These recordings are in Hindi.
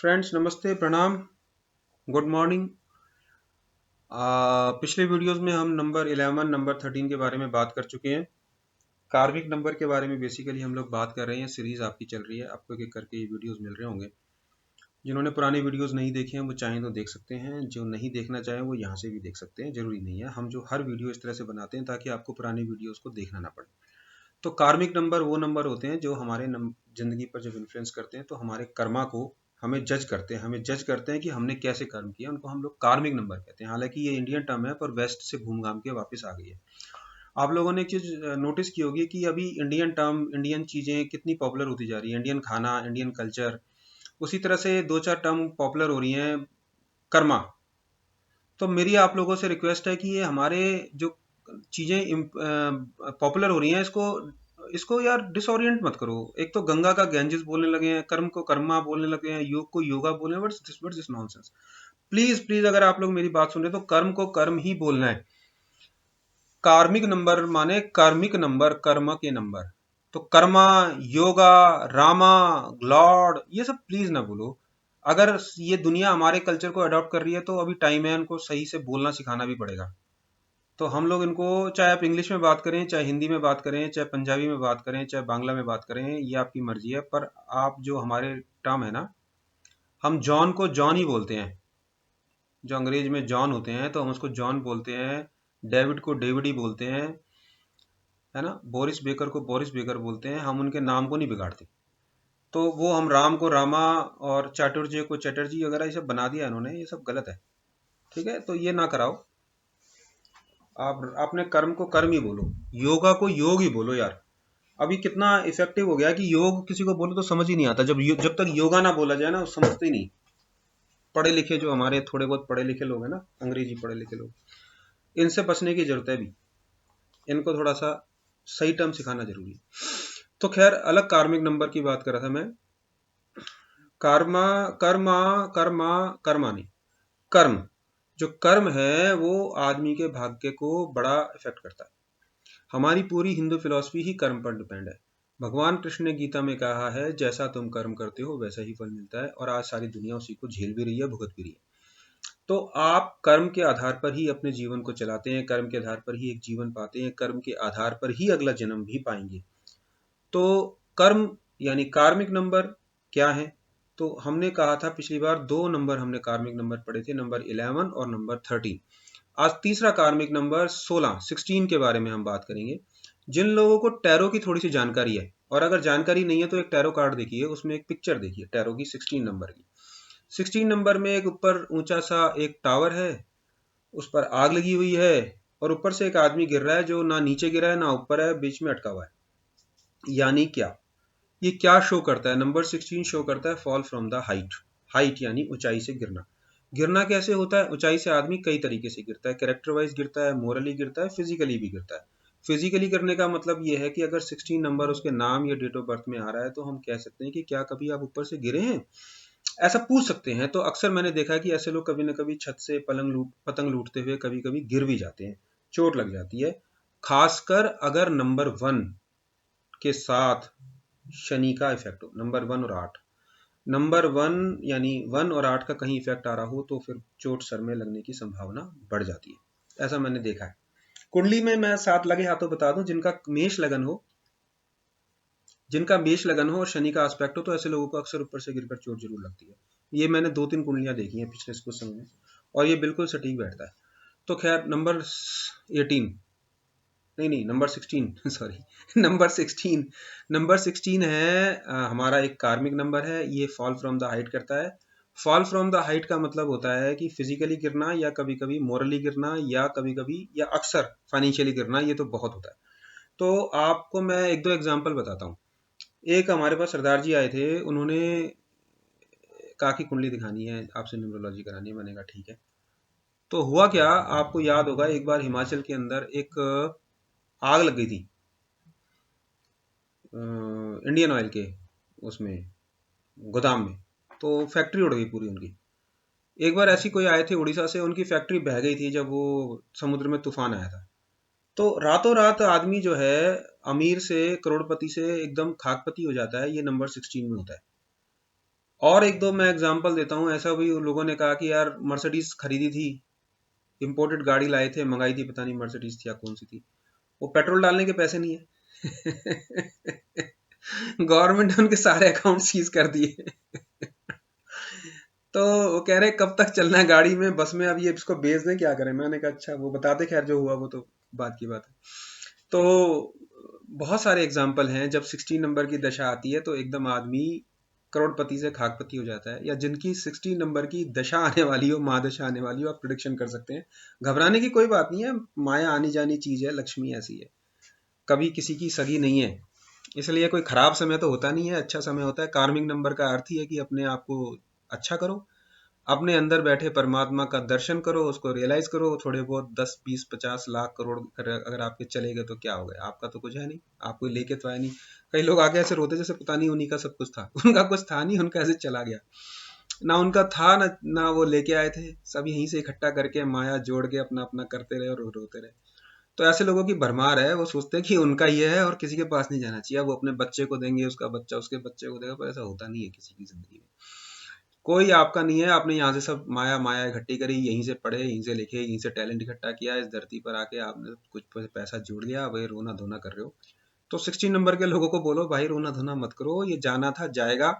फ्रेंड्स, नमस्ते, प्रणाम, गुड मॉर्निंग। पिछले वीडियोस में हम नंबर 11, नंबर 13 के बारे में बात कर चुके हैं। कार्मिक नंबर के बारे में बेसिकली हम लोग बात कर रहे हैं। सीरीज आपकी चल रही है, आपको एक एक करके ये वीडियोस मिल रहे होंगे। जिन्होंने पुराने वीडियोस नहीं देखे हैं वो चाहें तो देख सकते हैं, जो नहीं देखना चाहें वो यहाँ से भी देख सकते हैं। जरूरी नहीं है, हम जो हर वीडियो इस तरह से बनाते हैं ताकि आपको पुरानी वीडियोस को देखना ना पड़े। तो कार्मिक नंबर वो नंबर होते हैं जो हमारे जिंदगी पर जब इन्फ्लुएंस करते हैं, तो हमारे कर्मा को हमें जज करते हैं कि हमने कैसे कर्म किया। उनको हम लोग कार्मिक नंबर कहते हैं। हालांकि ये इंडियन टर्म है, पर वेस्ट से घूम घाम के वापस आ गई है। आप लोगों ने एक चीज नोटिस की होगी कि अभी इंडियन टर्म, इंडियन चीजें कितनी पॉपुलर होती जा रही है। इंडियन खाना, इंडियन कल्चर, उसी तरह से दो चार टर्म पॉपुलर हो रही हैं। कर्मा। तो मेरी आप लोगों से रिक्वेस्ट है कि ये हमारे जो चीजें पॉपुलर हो रही हैं, इसको इसको यार डिसोरिएंट मत करो। एक तो गंगा का गैंजेस बोलने लगे हैं, कर्म को कर्मा बोलने लगे हैं, योग को योगा बोलने, what's this nonsense. Please please, अगर आप लोग मेरी बात सुन रहे हैं तो कर्म को कर्म ही बोलना है। कार्मिक नंबर माने कार्मिक नंबर, कर्म के नंबर। तो कर्मा, योगा, रामा, लॉर्ड, ये सब प्लीज ना बोलो। अगर ये दुनिया हमारे कल्चर को अडॉप्ट कर रही है तो अभी टाइम है इनको सही से बोलना सिखाना भी पड़ेगा। तो हम लोग इनको, चाहे आप इंग्लिश में बात करें, चाहे हिंदी में बात करें, चाहे पंजाबी में बात करें, चाहे बांग्ला में बात करें, ये आपकी मर्जी है। पर आप जो हमारे टर्म है ना, हम जॉन को जॉन ही बोलते हैं। जो अंग्रेज में जॉन होते हैं तो हम उसको जॉन बोलते हैं। डेविड को डेविड ही बोलते हैं, है ना। बोरिस बेकर को बोरिस बेकर बोलते हैं। हम उनके नाम को नहीं बिगाड़ते। तो वो हम राम को रामा और चैटर्जी को चैटर्जी वगैरह ये सब बना दिया इन्होंने, ये सब गलत है। ठीक है, तो ये ना कराओ। आप अपने कर्म को कर्म ही बोलो, योगा को योग ही बोलो यार। अभी कितना इफेक्टिव हो गया कि योग किसी को बोलो तो समझ ही नहीं आता। जब तक योगा ना बोला जाए ना, वो समझते ही नहीं। पढ़े लिखे जो हमारे थोड़े बहुत पढ़े लिखे लोग हैं ना, अंग्रेजी पढ़े लिखे लोग, इनसे बचने की जरूरत है अभी। इनको थोड़ा सा सही टर्म सिखाना जरूरी है। तो खैर, अलग कार्मिक नंबर की बात कर रहा था मैं। कर्मा, कर्मा, कर्मा, कर्मा नहीं, कर्म। जो कर्म है वो आदमी के भाग्य को बड़ा इफेक्ट करता है। हमारी पूरी हिंदू फिलॉसफी ही कर्म पर डिपेंड है। भगवान कृष्ण ने गीता में कहा है, जैसा तुम कर्म करते हो वैसा ही फल मिलता है। और आज सारी दुनिया उसी को झेल भी रही है, भुगत भी रही है। तो आप कर्म के आधार पर ही अपने जीवन को चलाते हैं, कर्म के आधार पर ही एक जीवन पाते हैं, कर्म के आधार पर ही अगला जन्म भी पाएंगे। तो कर्म यानी कार्मिक नंबर क्या है? तो हमने कहा था पिछली बार, दो नंबर हमने कार्मिक नंबर पढ़े थे, नंबर 11 और नंबर 13। आज तीसरा कार्मिक नंबर 16 के बारे में हम बात करेंगे। जिन लोगों को टैरो की थोड़ी सी जानकारी है, और अगर जानकारी नहीं है तो एक टैरो कार्ड देखिए, उसमें एक पिक्चर देखिए टैरो की 16 नंबर की। 16 नंबर में एक ऊपर ऊंचा सा एक टावर है, उस पर आग लगी हुई है, और ऊपर से एक आदमी गिर रहा है जो ना नीचे गिरा है ना ऊपर है, बीच में अटका हुआ है। यानी क्या? ये क्या शो करता है? नंबर 16 शो करता है fall from the height. Height यानी ऊंचाई से गिरना। गिरना कैसे होता है? ऊंचाई से आदमी कई तरीके से गिरता है। कैरेक्टर वाइज गिरता है, मोरली गिरता है, फिजिकली भी गिरता है। फिजिकली गिरने का मतलब ये है कि अगर 16 नंबर उसके नाम या डेट ऑफ बर्थ में आ रहा है तो हम कह सकते हैं कि क्या कभी आप ऊपर से गिरे हैं, ऐसा पूछ सकते हैं। तो अक्सर मैंने देखा है कि ऐसे लोग कभी ना कभी छत से पतंग लूटते हुए कभी कभी गिर भी जाते हैं, चोट लग जाती है। खासकर अगर नंबर 1 के साथ शनि का इफेक्ट हो, नंबर 1 और 8। नंबर 1 यानी 1 और 8 का कहीं इफेक्ट आ रहा हो तो फिर चोट सर में लगने की संभावना बढ़ जाती है। ऐसा मैंने देखा है। कुंडली में मैं 7 लगे हाथों बता दूं, जिनका मेष लगन हो और शनि का एस्पेक्ट हो, तो ऐसे लोगों को अक्सर ऊपर से गिरकर चोट जरूर लगती है। ये मैंने 2-3 कुंडलियां देखी हैं पिछले कुछ समय में, और ये बिल्कुल सटीक बैठता है। तो खैर, नंबर 18, नहीं नहीं, नंबर 16 सॉरी, नंबर 16 है हमारा एक कार्मिक नंबर है। ये फॉल फ्रॉम द हाइट करता है। फॉल फ्रॉम द हाइट का मतलब होता है कि फिजिकली गिरना, या कभी कभी मोरली गिरना, या कभी कभी या अक्सर फाइनेंशियली गिरना। ये तो बहुत होता है। तो आपको मैं एक दो एग्जांपल बताता हूँ। एक हमारे पास सरदार जी आए थे, उन्होंने कहा कि कुंडली दिखानी है, आपसे न्यूमरोलॉजी करानी है। मैंने कहा ठीक है। तो हुआ क्या, आपको याद होगा एक बार हिमाचल के अंदर एक आग लग गई थी इंडियन ऑयल के उसमें गोदाम में। तो फैक्ट्री उड़ गई पूरी उनकी। एक बार ऐसी कोई आए थे उड़ीसा से, उनकी फैक्ट्री बह गई थी जब वो समुद्र में तूफान आया था। तो रातों रात आदमी जो है, अमीर से करोड़पति से एकदम खाकपति हो जाता है। ये नंबर 16 में होता है। और एक दो मैं एग्जांपल देता हूँ। ऐसा भी लोगों ने कहा कि यार मर्सिडीज खरीदी थी, इंपोर्टेड गाड़ी लाए थे, मंगाई थी, पता नहीं मर्सिडीज थी या कौन सी थी, वो पेट्रोल डालने के पैसे नहीं है। गवर्नमेंट ने उनके सारे अकाउंट सीज कर दिए। तो वो कह रहे कब तक चलना है गाड़ी में, बस में, अब ये इसको बेच दें, क्या करें। मैंने कहा अच्छा, वो बताते, खैर जो हुआ वो तो बात की बात है। तो बहुत सारे एग्जाम्पल हैं, जब 16 नंबर की दशा आती है तो एकदम आदमी करोड़पति से खाकपति हो जाता है। या जिनकी 16 नंबर की दशा आने वाली हो, महादशा आने वाली हो, आप प्रिडिक्शन कर सकते हैं। घबराने की कोई बात नहीं है, माया आनी जानी चीज है, लक्ष्मी ऐसी है, कभी किसी की सगी नहीं है। इसलिए कोई खराब समय तो होता नहीं है, अच्छा समय होता है। कार्मिक नंबर का अर्थ ही है कि अपने आप को अच्छा करो, अपने अंदर बैठे परमात्मा का दर्शन करो, उसको रियलाइज करो। थोड़े बहुत 10 20 50 लाख करोड़ अगर आपके चले गए तो क्या हो गया, आपका तो कुछ है नहीं, आप कोई लेके तो आए नहीं। कई लोग आगे ऐसे रोते जैसे पता नहीं उन्हीं का सब कुछ था। उनका कुछ था नहीं, उनका ऐसे चला गया, ना उनका था ना वो लेके आए थे, सब यहीं से इकट्ठा करके माया जोड़ के अपना अपना करते रहे और रोते रहे। तो ऐसे लोगों की भरमार है, वो सोचते हैं कि उनका ये है और किसी के पास नहीं जाना चाहिए, वो अपने बच्चे को देंगे, उसका बच्चा उसके बच्चे को देगा, पर ऐसा होता नहीं है किसी की जिंदगी में। कोई आपका नहीं है, आपने यहाँ से सब माया माया इकट्ठी करी, यहीं से पढ़े, यहीं से लिखे, यहीं से टैलेंट इकट्ठा किया, इस धरती पर आके आपने कुछ पैसा जोड़ लिया, वही रोना धोना कर रहे हो। तो 16 नंबर के लोगों को बोलो भाई रोना धोना मत करो, ये जाना था जाएगा।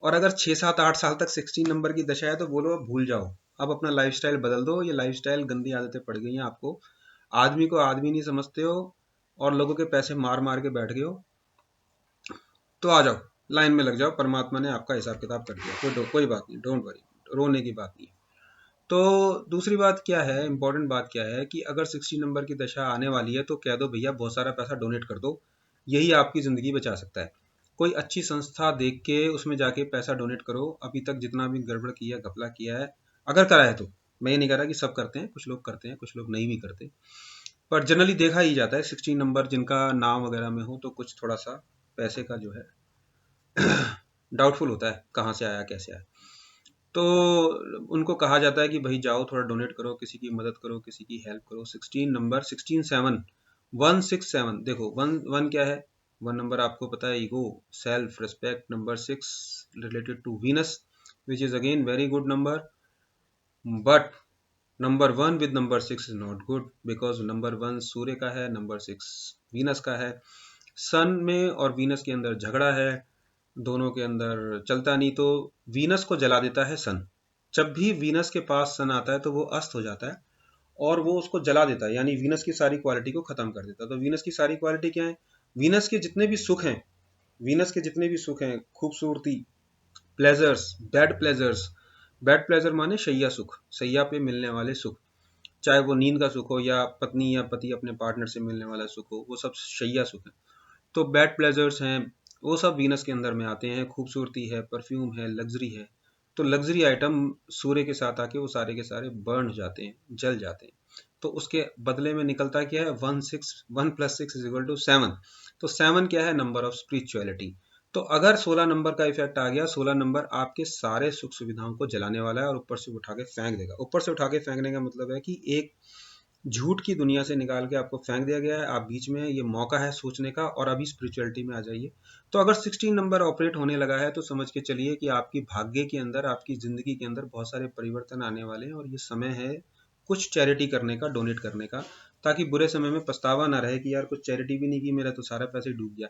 और अगर 6 7 8 साल तक 16 नंबर की दशा है तो बोलो भूल जाओ, अब अपना लाइफस्टाइल बदल दो, ये लाइफस्टाइल गंदी आदतें पड़ गई हैं आपको, आदमी को आदमी नहीं समझते हो और लोगों के पैसे मार मार के बैठ गए हो। तो आ जाओ, लाइन में लग जाओ, परमात्मा ने आपका हिसाब किताब कर दिया, कोई बात नहीं, डोंट वरी, रोने की बात नहीं। तो दूसरी बात क्या है, इंपॉर्टेंट बात क्या है कि अगर 60 नंबर की दशा आने वाली है तो कह दो भैया बहुत सारा पैसा डोनेट कर दो, यही आपकी ज़िंदगी बचा सकता है। कोई अच्छी संस्था देख के उसमें जाके पैसा डोनेट करो। अभी तक जितना भी गड़बड़ किया, घपला किया है, अगर करा है तो, मैं ये नहीं कह रहा कि सब करते हैं, कुछ लोग करते हैं, कुछ लोग नहीं भी करते, पर जनरली देखा ही जाता है 16 नंबर जिनका नाम वगैरह में हो तो कुछ थोड़ा सा पैसे का जो है डाउटफुल होता है, कहाँ से आया कैसे आया। तो उनको कहा जाता है कि भाई जाओ थोड़ा डोनेट करो, किसी की मदद करो, किसी की हेल्प करो। 16 नंबर, 16 7, 167, देखो वन वन क्या है, वन नंबर आपको पता है, ego, self respect. Number 6 related to Venus, which is again very good number, but number 1 with number 6 is not good, because number 1 सूर्य का है, नंबर 6 वीनस का है। सन में और वीनस के अंदर झगड़ा है, दोनों के अंदर चलता नहीं, तो वीनस को जला देता है सन। जब भी वीनस के पास सन आता है तो वो अस्त हो जाता है और वो उसको जला देता है, यानी वीनस की सारी क्वालिटी को खत्म कर देता है। तो वीनस की सारी क्वालिटी क्या है, वीनस के जितने भी सुख हैं, वीनस के जितने भी सुख हैं, खूबसूरती, pleasures, bad pleasures, bad pleasure माने शैया सुख, शैया पे मिलने वाले सुख, चाहे वो नींद का सुख हो या पत्नी या पति अपने पार्टनर से मिलने वाला सुख हो, वो सब शैया सुख है। तो बैड प्लेजर्स हैं, वो सब वीनस के अंदर में आते हैं। खूबसूरती है, परफ्यूम है, लग्जरी है, तो लग्जरी आइटम सूर्य के साथ आके वो सारे के सारे बर्न हो जाते हैं, जल जाते हैं। तो उसके बदले में निकलता क्या है, 1 + 6 = 7। तो 7 क्या है, नंबर ऑफ स्पिरिचुअलिटी। तो अगर 16 नंबर का इफेक्ट आ गया, 16 नंबर आपके सारे सुख सुविधाओं को जलाने वाला है और ऊपर से उठा के फेंक देगा। ऊपर से उठा के फेंकने का मतलब है कि एक झूठ की दुनिया से निकाल के आपको फेंक दिया गया है, आप बीच में, ये मौका है सोचने का, और अभी स्पिरिचुअलिटी में आ जाइए। तो अगर 16 नंबर ऑपरेट होने लगा है तो समझ के चलिए कि आपकी भाग्य के अंदर, आपकी ज़िंदगी के अंदर बहुत सारे परिवर्तन आने वाले हैं और ये समय है कुछ चैरिटी करने का, डोनेट करने का, ताकि बुरे समय में पछतावा ना रहे कि यार कुछ चैरिटी भी नहीं की, मेरा तो सारा पैसे डूब गया।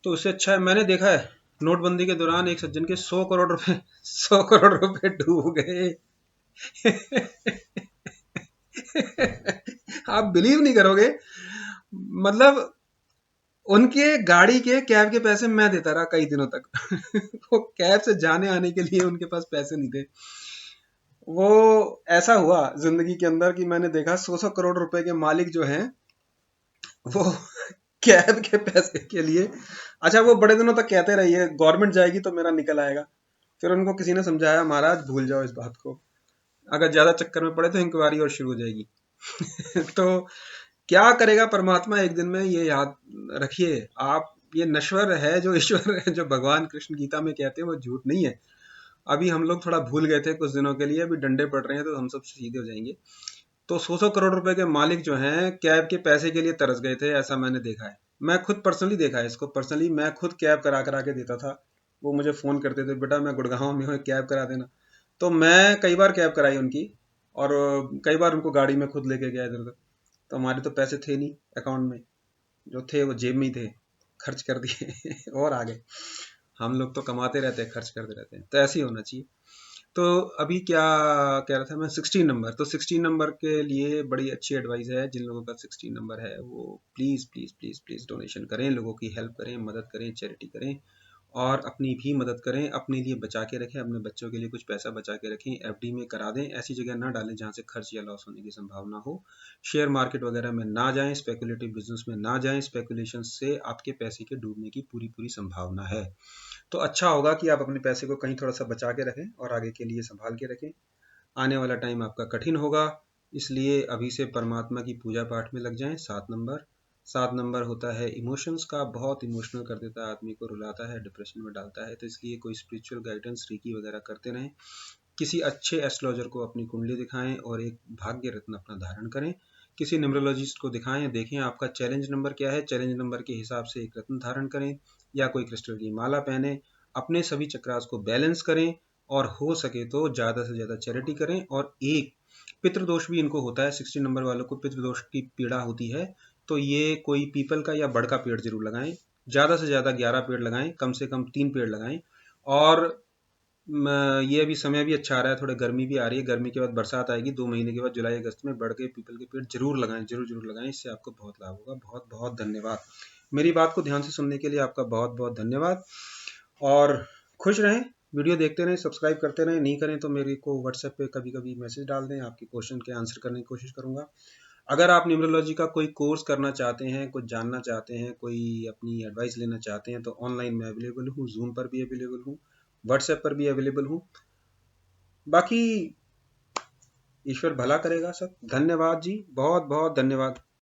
तो उससे अच्छा है, मैंने देखा है नोटबंदी के दौरान एक सज्जन के 100 करोड़ रुपए 100 करोड़ रुपए डूब गए। आप बिलीव नहीं करोगे, मतलब उनके गाड़ी के कैब के पैसे मैं देता रहा कई दिनों तक। वो कैब से जाने आने के लिए उनके पास पैसे नहीं थे। वो ऐसा हुआ जिंदगी के अंदर कि मैंने देखा 100 करोड़ रुपए के मालिक जो हैं वो कैब के पैसे के लिए, अच्छा वो बड़े दिनों तक कहते रहिए गवर्नमेंट जाएगी तो मेरा निकल आएगा। फिर उनको किसी ने समझाया महाराज भूल जाओ इस बात को, अगर ज्यादा चक्कर में पड़े तो इंक्वायरी और शुरू हो जाएगी। तो क्या करेगा परमात्मा एक दिन में, ये याद रखिए आप, ये नश्वर है जो ईश्वर है, जो भगवान कृष्ण गीता में कहते हैं वो झूठ नहीं है। अभी हम लोग थोड़ा भूल गए थे कुछ दिनों के लिए, अभी डंडे पड़ रहे हैं तो हम सब सीधे हो जाएंगे। तो 100 करोड़ रुपए के मालिक जो हैं कैब के पैसे के लिए तरस गए थे, ऐसा मैंने देखा है। मैं खुद पर्सनली देखा है इसको, पर्सनली मैं खुद कैब करा करा के देता था वो मुझे फ़ोन करते थे, बेटा मैं गुड़गांव में हूँ, कैब करा देना। तो मैं कई बार कैब कराई उनकी, और कई बार उनको गाड़ी में खुद लेके गया इधर उधर। तो हमारे तो पैसे थे नहीं अकाउंट में, जो थे वो जेब में ही थे, खर्च कर दिए और आगे हम लोग तो कमाते रहते हैं, खर्च करते रहते हैं, तो ऐसे ही होना चाहिए। तो अभी क्या कह रहा था मैं, 16 नंबर, तो 16 नंबर के लिए बड़ी अच्छी एडवाइस है। जिन लोगों का 16 नंबर है वो please please please please donation करें, लोगों की हेल्प करें, मदद करें, चैरिटी करें, और अपनी भी मदद करें, अपने लिए बचा के रखें, अपने बच्चों के लिए कुछ पैसा बचा के रखें, एफडी में करा दें, ऐसी जगह ना डालें जहाँ से खर्च या लॉस होने की संभावना हो। शेयर मार्केट वगैरह में ना जाएं, स्पेकुलेटिव बिजनेस में ना जाएं, स्पेकुलेशन से आपके पैसे के डूबने की पूरी पूरी संभावना है। तो अच्छा होगा कि आप अपने पैसे को कहीं थोड़ा सा बचा के रखें और आगे के लिए संभाल के रखें। आने वाला टाइम आपका कठिन होगा, इसलिए अभी से परमात्मा की पूजा पाठ में लग जाएं। 7 नंबर, 7 नंबर होता है इमोशंस का, बहुत इमोशनल कर देता है आदमी को, रुलाता है, डिप्रेशन में डालता है। तो इसलिए कोई स्पिरिचुअल गाइडेंस, रीकी वगैरह करते रहें, किसी अच्छे एस्ट्रोलॉजर को अपनी कुंडली दिखाएं और एक भाग्य रत्न अपना धारण करें, किसी न्यूमरोलॉजिस्ट को दिखाएं, देखें आपका चैलेंज नंबर क्या है, चैलेंज नंबर के हिसाब से एक रत्न धारण करें या कोई क्रिस्टल की माला पहने, अपने सभी चक्रास को बैलेंस करें, और हो सके तो ज़्यादा से ज़्यादा चैरिटी करें। और एक पितृदोष भी इनको होता है, 16 नंबर वालों को पितृदोष की पीड़ा होती है, तो ये कोई पीपल का या बड़ का पेड़ जरूर लगाएं, ज़्यादा से ज़्यादा 11 पेड़ लगाएं, कम से कम 3 पेड़ लगाएं। और ये अभी समय भी अच्छा आ रहा है, थोड़ा गर्मी भी आ रही है, गर्मी के बाद बरसात आएगी, 2 महीने के बाद जुलाई अगस्त में बड़ के पीपल के पेड़ जरूर लगाएं, जरूर जरूर लगाएं, इससे आपको बहुत लाभ होगा। बहुत बहुत धन्यवाद, मेरी बात को ध्यान से सुनने के लिए आपका बहुत बहुत धन्यवाद। और खुश रहें, वीडियो देखते रहें, सब्सक्राइब करते रहें, नहीं करें तो मेरे को व्हाट्सएप पे कभी कभी मैसेज डाल दें, आपके क्वेश्चन के आंसर करने की कोशिश करूंगा। अगर आप न्यूमरोलॉजी का कोई कोर्स करना चाहते हैं, कुछ जानना चाहते हैं, कोई अपनी एडवाइस लेना चाहते हैं, तो ऑनलाइन में अवेलेबल हूँ, जूम पर भी अवेलेबल हूँ, व्हाट्सएप पर भी अवेलेबल हूँ। बाकी ईश्वर भला करेगा सब। धन्यवाद जी, बहुत बहुत धन्यवाद।